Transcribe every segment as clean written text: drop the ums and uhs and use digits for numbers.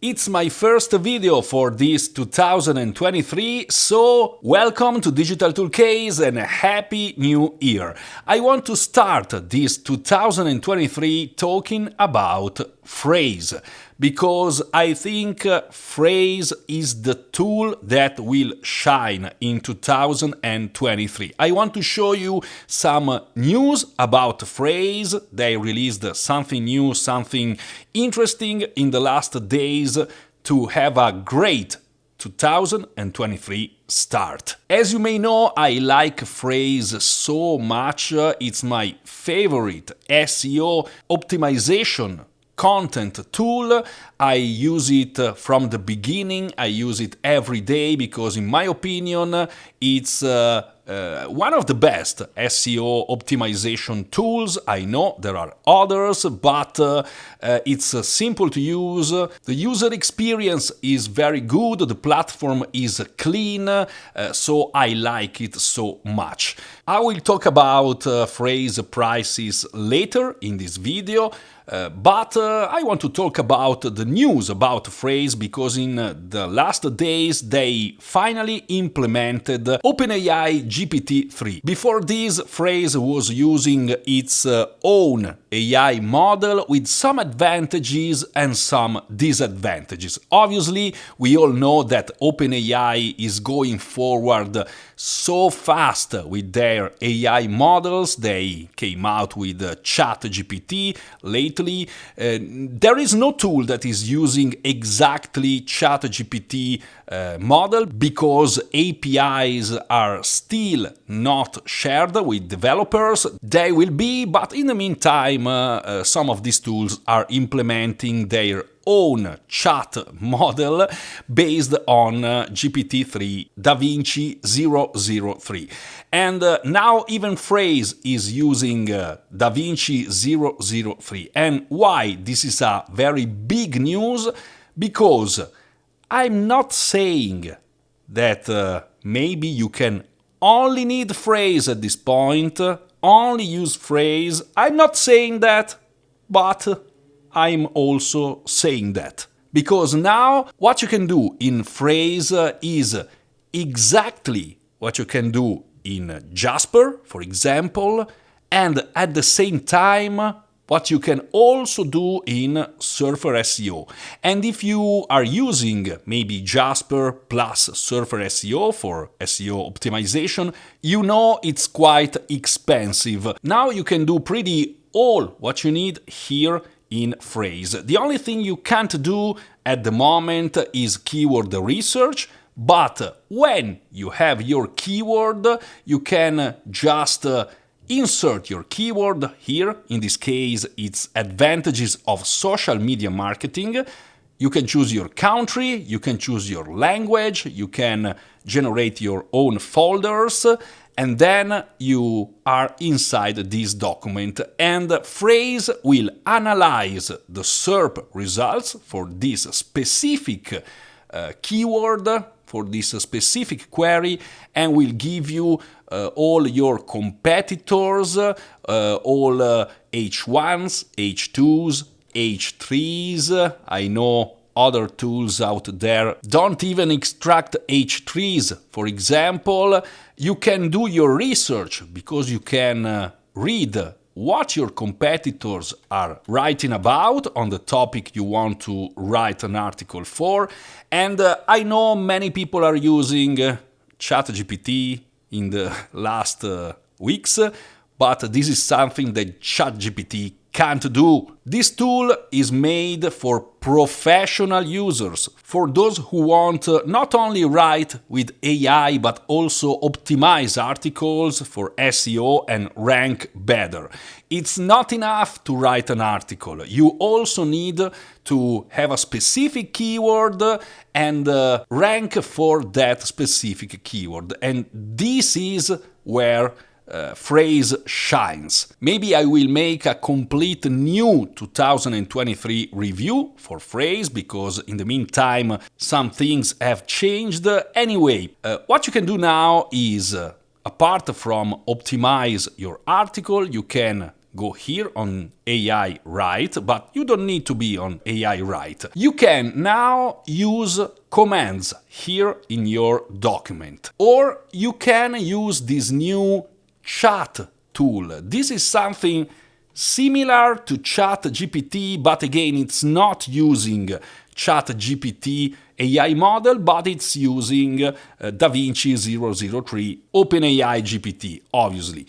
It's my first video for this 2023, so welcome to Digital Toolcase and a happy new year. I want to start this 2023 talking about Frase, because I think Frase is the tool that will shine in 2023. I want to show you some news about Frase. They released something new, something interesting in the last days to have a great 2023 start. As you may know, I like Frase so much. It's my favorite SEO optimization content tool. I use it from the beginning. I use it every day because, in my opinion, it's one of the best SEO optimization tools. I know there are others, but it's simple to use. The user experience is very good. The platform is clean, so I like it so much. I will talk about Frase prices later in this video. But I want to talk about the news about Frase because in the last days they finally implemented OpenAI GPT-3. Before this, Frase was using its own AI model with some advantages and some disadvantages. Obviously, we all know that OpenAI is going forward so fast with their AI models. They came out with ChatGPT lately. There is no tool that is using exactly ChatGPT model because APIs are still not shared with developers. They will be, but in the meantime, some of these tools are implementing their own chat model based on GPT-3 DaVinci 003. And now even Frase is using DaVinci 003. And why this is a very big news? Because I'm not saying that maybe you can only need Frase at this point, only use Frase. I'm not saying that, but I'm also saying that. Because now what you can do in Frase is exactly what you can do in Jasper, for example, and at the same time what you can also do in Surfer SEO. And if you are using maybe Jasper plus Surfer SEO for SEO optimization, you know it's quite expensive. Now you can do pretty all what you need here in Frase. The only thing you can't do at the moment is keyword research, but when you have your keyword, you can just insert your keyword here. In this case, it's advantages of social media marketing. You can choose your country, you can choose your language, you can generate your own folders, and then you are inside this document, and Frase will analyze the SERP results for this specific keyword, for this specific query, and will give you all your competitors, all H1s, H2s, H3s. I know other tools out there don't even extract H3s, for example. You can do your research because you can read what your competitors are writing about on the topic you want to write an article for. And I know many people are using ChatGPT in the last weeks, but this is something that ChatGPT can't do. This tool is made for professional users, for those who want not only write with AI but also optimize articles for SEO and rank better. It's not enough to write an article. You also need to have a specific keyword and rank for that specific keyword. And this is where Frase shines. Maybe I will make a complete new 2023 review for Frase because in the meantime some things have changed. Anyway, what you can do now is, apart from optimize your article, you can go here on AI Write, but you don't need to be on AI Write. You can now use commands here in your document. Or you can use this new chat tool. This is something similar to ChatGPT, but again, it's not using ChatGPT AI model, but it's using DaVinci 003 OpenAI GPT, obviously.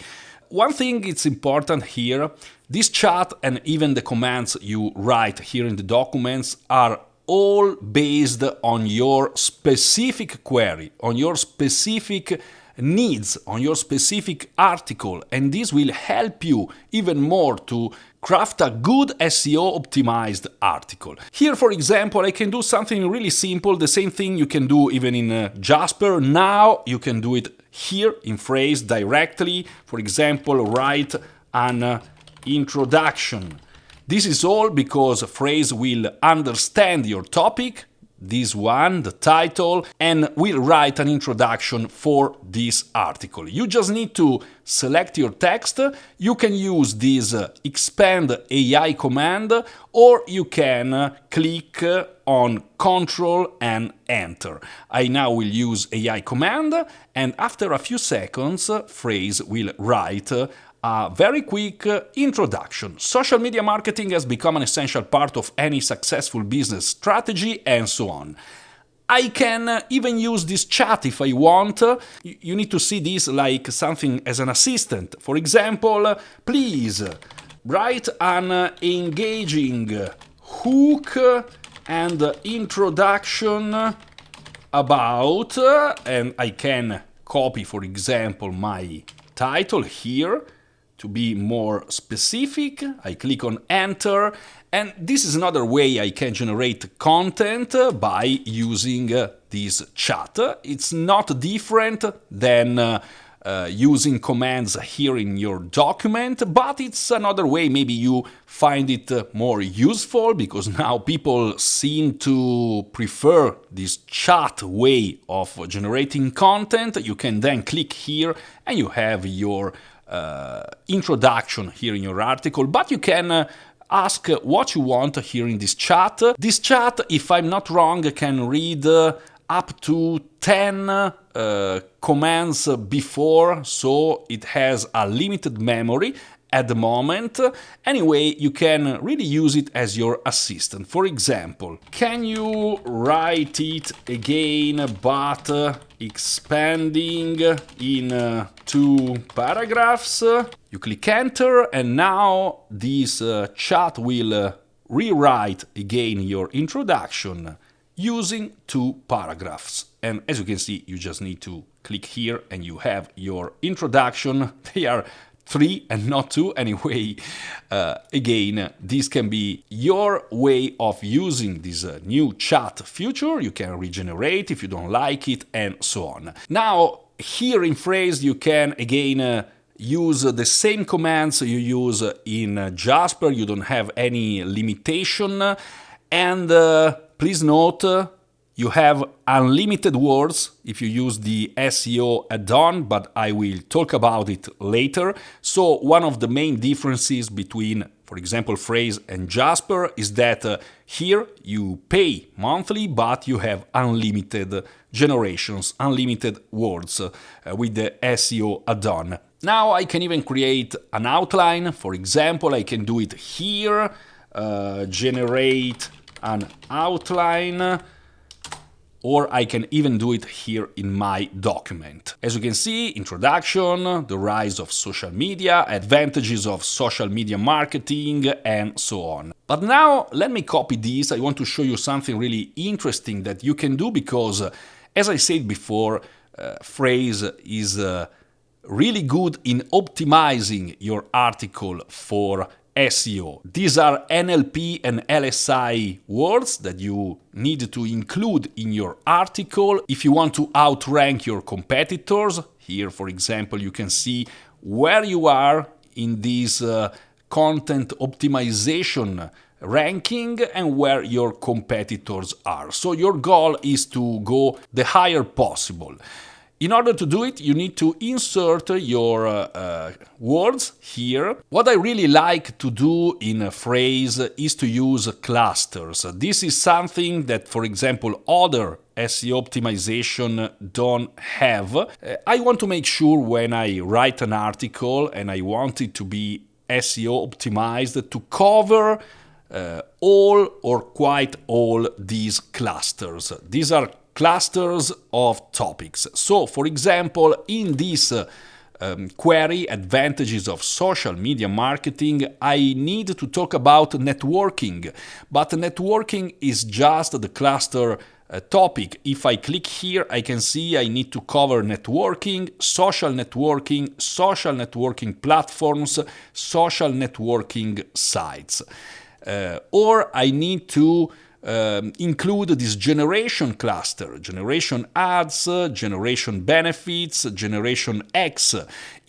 One thing it's important here, this chat and even the commands you write here in the documents are all based on your specific query, on your specific needs, on your specific article, and this will help you even more to craft a good SEO optimized article. Here, for example, I can do something really simple, the same thing you can do even in Jasper. Now you can do it here in Frase directly. For example, write an introduction. This is all because Frase will understand your topic, this one, the title, and will write an introduction for this article. You just need to select your text. You can use this expand AI command, or you can click on Ctrl and Enter. I now will use AI command, and after a few seconds, Frase will write a very quick introduction. Social media marketing has become an essential part of any successful business strategy, and so on. I can even use this chat if I want. You need to see this like something as an assistant. For example, please write an engaging hook and introduction about, and I can copy, for example, my title here. To be more specific, I click on Enter, and this is another way I can generate content by using this chat. It's not different than using commands here in your document, but it's another way. Maybe you find it more useful because now people seem to prefer this chat way of generating content. You can then click here and you have your introduction here in your article, but you can ask what you want here in this chat. This chat, if I'm not wrong, can read up to 10 commands before, so it has a limited memory at the moment. Anyway, you can really use it as your assistant. For example, can you write it again but expanding in 2 paragraphs? You click enter, and now this chat will rewrite again your introduction using 2 paragraphs. And as you can see, you just need to click here and you have your introduction. They are 3 and not 2 anyway. Again, this can be your way of using this new chat feature. You can regenerate if you don't like it, and so on. Now, here in Frase, you can again use the same commands you use in Jasper. You don't have any limitation. And please note, you have unlimited words if you use the SEO add-on, but I will talk about it later. So one of the main differences between, for example, Frase and Jasper is that here you pay monthly, but you have unlimited generations, unlimited words with the SEO add-on. Now I can even create an outline. For example, I can do it here, generate an outline, or I can even do it here in my document. As you can see, introduction, the rise of social media, advantages of social media marketing, and so on. But now let me copy this. I want to show you something really interesting that you can do because, as I said before, Frase is really good in optimizing your article for SEO. These are NLP and LSI words that you need to include in your article if you want to outrank your competitors. Here, for example, you can see where you are in this content optimization ranking and where your competitors are. So your goal is to go the higher possible. In order to do it, you need to insert your words here. What I really like to do in a phrase is to use clusters. This is something that, for example, other SEO optimization don't have. I want to make sure when I write an article and I want it to be SEO optimized to cover all or quite all these clusters. These are clusters of topics. So, for example, in this query, advantages of social media marketing, I need to talk about networking. But networking is just the cluster topic. If I click here, I can see I need to cover networking, social networking platforms, social networking sites. Or I need to include this generation cluster, generation ads, generation benefits, generation X,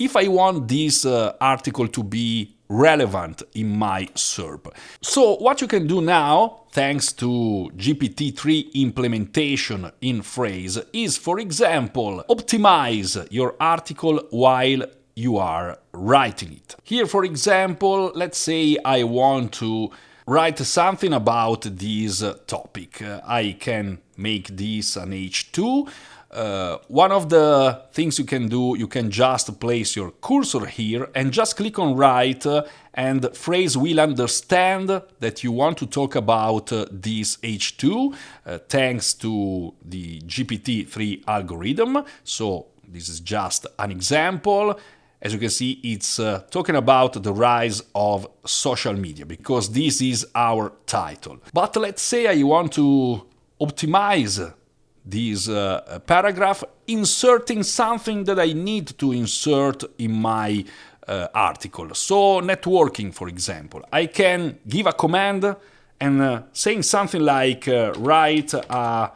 if I want this article to be relevant in my SERP. So what you can do now, thanks to GPT-3 implementation in Frase, is, for example, optimize your article while you are writing it. Here, for example, let's say I want to write something about this topic. I can make this an H2. One of the things you can do, you can just place your cursor here and just click on write, and Frase will understand that you want to talk about this H2 thanks to the GPT-3 algorithm. So this is just an example. As you can see, it's talking about the rise of social media, because this is our title. But let's say I want to optimize this paragraph, inserting something that I need to insert in my article. So networking, for example. I can give a command and saying something like write a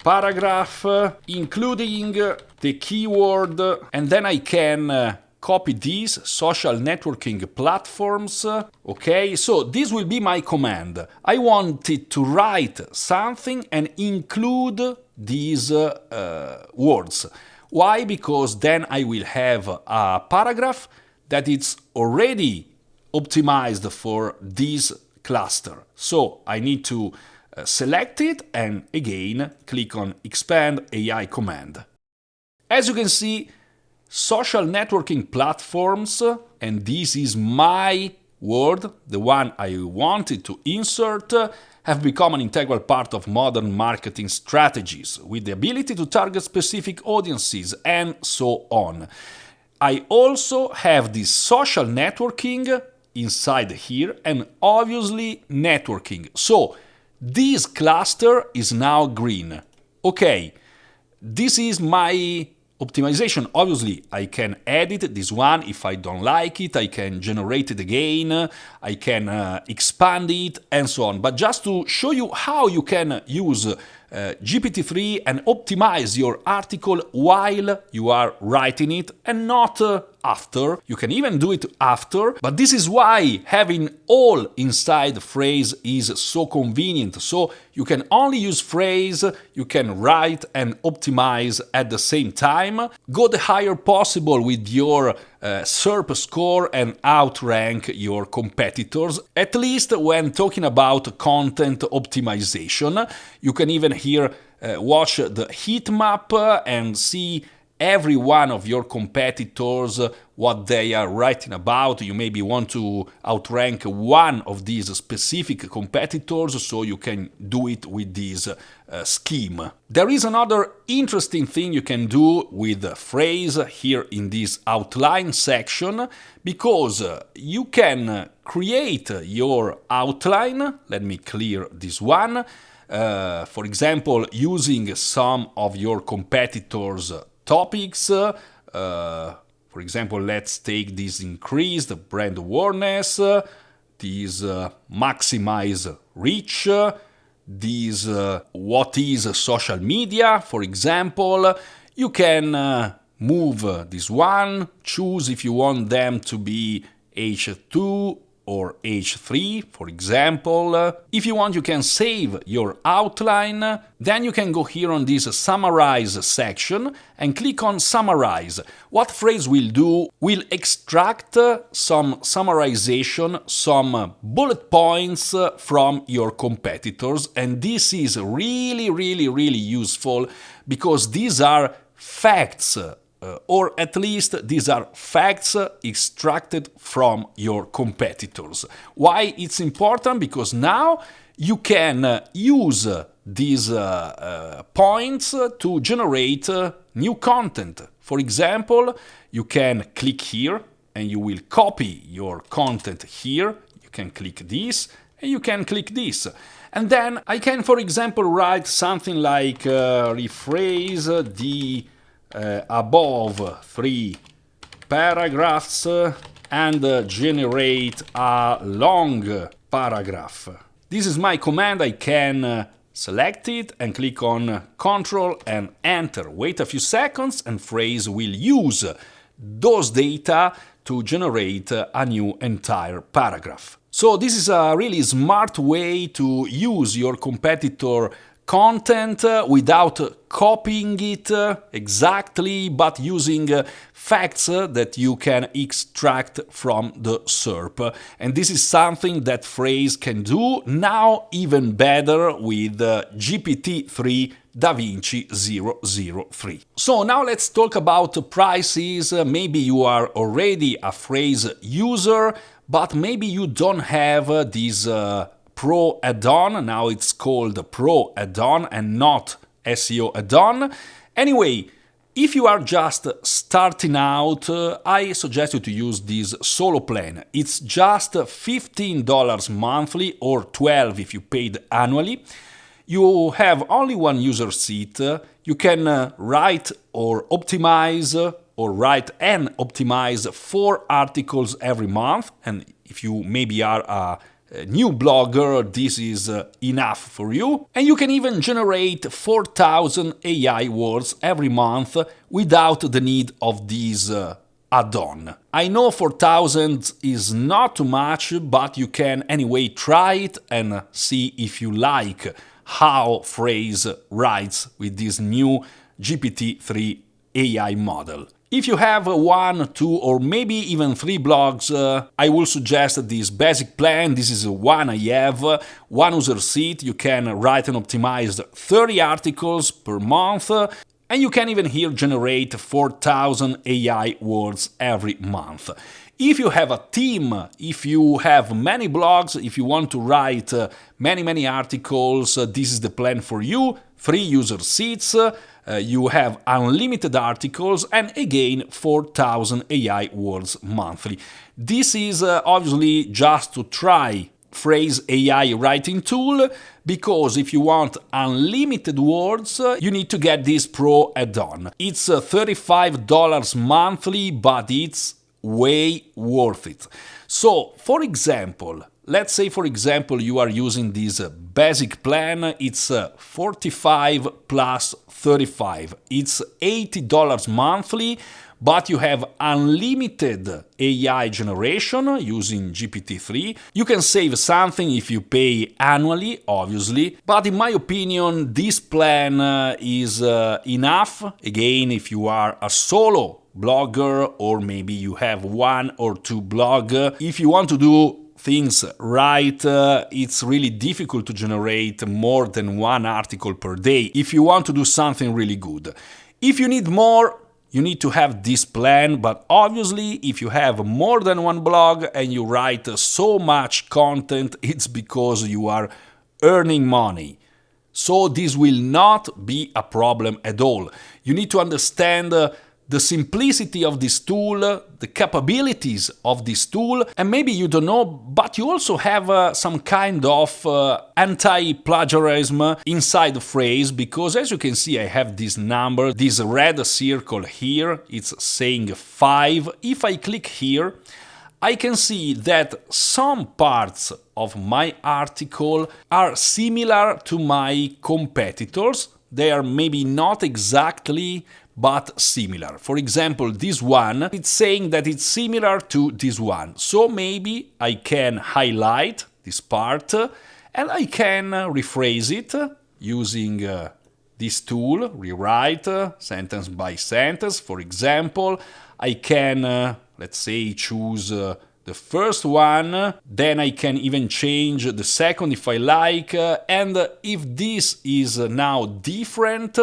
paragraph including the keyword, and then I can copy these social networking platforms. Okay, so this will be my command. I want it to write something and include these words. Why? Because then I will have a paragraph that is already optimized for this cluster. So I need to select it and again click on expand AI command. As you can see, social networking platforms, and this is my word, the one I wanted to insert, have become an integral part of modern marketing strategies, with the ability to target specific audiences and so on. I also have this social networking inside here and obviously networking. So this cluster is now green. Okay, this is my optimization. Obviously, I can edit this one if I don't like it, I can generate it again, I can expand it, and so on. But just to show you how you can use GPT-3 and optimize your article while you are writing it and not after. You can even do it after, but this is why having all inside Frase is so convenient. So you can only use Frase, you can write and optimize at the same time. Go the higher possible with your SERP score and outrank your competitors, at least when talking about content optimization. You can even here watch the heat map and see every one of your competitors, what they are writing about. You maybe want to outrank one of these specific competitors, so you can do it with this scheme. There is another interesting thing you can do with Frase here in this outline section, because you can create your outline. Let me clear this one. For example, using some of your competitors' topics. For example, let's take this increased brand awareness, this maximize reach, this what is social media, for example. You can move this one, choose if you want them to be H2, or H3, for example. If you want, you can save your outline. Then you can go here on this Summarize section and click on Summarize. What Frase will do will extract some summarization, some bullet points from your competitors, and this is really useful because these are facts. Or at least these are facts extracted from your competitors. Why it's important? Because now you can use these points to generate new content. For example, you can click here and you will copy your content here. You can click this and you can click this. And then I can, for example, write something like rephrase the above 3 paragraphs and generate a long paragraph. This is my command. I can select it and click on Ctrl and Enter. Wait a few seconds and Frase will use those data to generate a new entire paragraph. So this is a really smart way to use your competitor content without copying it exactly, but using facts that you can extract from the SERP. And this is something that Frase can do now even better with GPT-3 DaVinci 003. So now let's talk about prices. Maybe you are already a Frase user, but maybe you don't have this Pro add-on. Now it's called Pro add-on and not SEO add-on. Anyway, if you are just starting out, I suggest you to use this solo plan. It's just $15 monthly or $12 if you paid annually. You have only one user seat. You can write or optimize or write and optimize 4 articles every month. And if you maybe are a new blogger, this is enough for you. And you can even generate 4,000 AI words every month without the need of this add-on. I know 4,000 is not too much, but you can anyway try it and see if you like how Frase writes with this new GPT-3 AI model. If you have 1, 2, or maybe even 3 blogs, I will suggest this basic plan. This is one I have. One user seat, you can write and optimize 30 articles per month, and you can even here generate 4,000 AI words every month. If you have a team, if you have many blogs, if you want to write many articles, this is the plan for you. 3 user seats, you have unlimited articles, and again 4,000 AI words monthly. This is obviously just to try Frase AI writing tool, because if you want unlimited words, you need to get this Pro add-on. It's $35 monthly, but it's way worth it. So, for example, let's say for example you are using this basic plan, it's 45 plus 35. It's $80 monthly, but you have unlimited AI generation using GPT-3. You can save something if you pay annually, obviously, but in my opinion, this plan is enough. Again, if you are a solo blogger or maybe you have 1 or 2 blogs, if you want to do things right, it's really difficult to generate more than 1 article per day if you want to do something really good. If you need more, you need to have this plan, but obviously if you have more than 1 blog and you write so much content, it's because you are earning money. So this will not be a problem at all. You need to understand the simplicity of this tool, the capabilities of this tool, and maybe you don't know, but you also have some kind of anti-plagiarism inside the Frase, because as you can see I have this number, this red circle here, it's saying 5. If I click here, I can see that some parts of my article are similar to my competitors. they are maybe not exactly but similar. For example, this one, it's saying that it's similar to this one. So maybe I can highlight this part and I can rephrase it using this tool, rewrite sentence by sentence. For example, I can, let's say, choose the first one, then I can even change the second if I like, and if this is now different,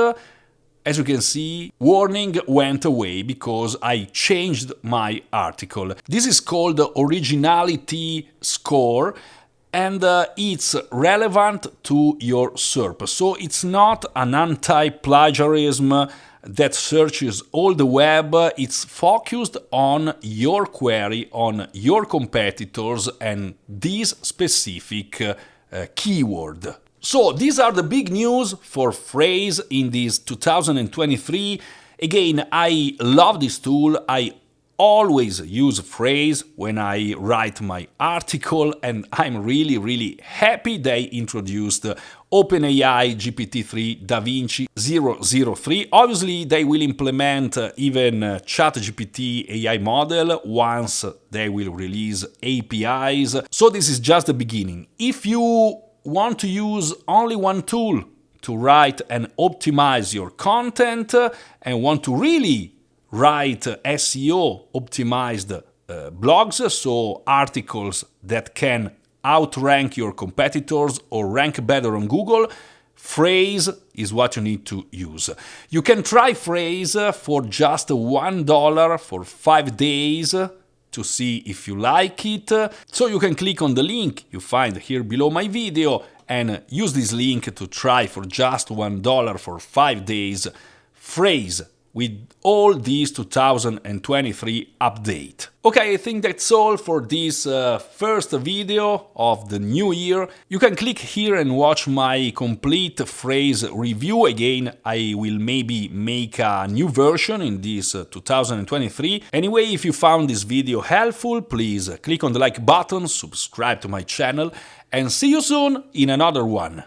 as you can see, warning went away because I changed my article. This is called originality score, and it's relevant to your SERP. So it's not an anti-plagiarism that searches all the web. It's focused on your query, on your competitors, and this specific keyword. So these are the big news for Frase in this 2023. Again, I love this tool. I always use Frase when I write my article, and I'm really happy they introduced OpenAI GPT-3 DaVinci 003. Obviously, they will implement even ChatGPT AI model once they will release APIs. So this is just the beginning. If you want to use only one tool to write and optimize your content and want to really write SEO optimized blogs, so articles that can outrank your competitors or rank better on Google, Frase is what you need to use. You can try Frase for just $1 for 5 days to see if you like it. So you can click on the link you find here below my video and use this link to try for just $1 for 5 days Frase with all these 2023 update. Okay, I think that's all for this first video of the new year. You can click here and watch my complete Frase review. Again, I will maybe make a new version in this 2023. Anyway, if you found this video helpful, please click on the like button, subscribe to my channel, and see you soon in another one.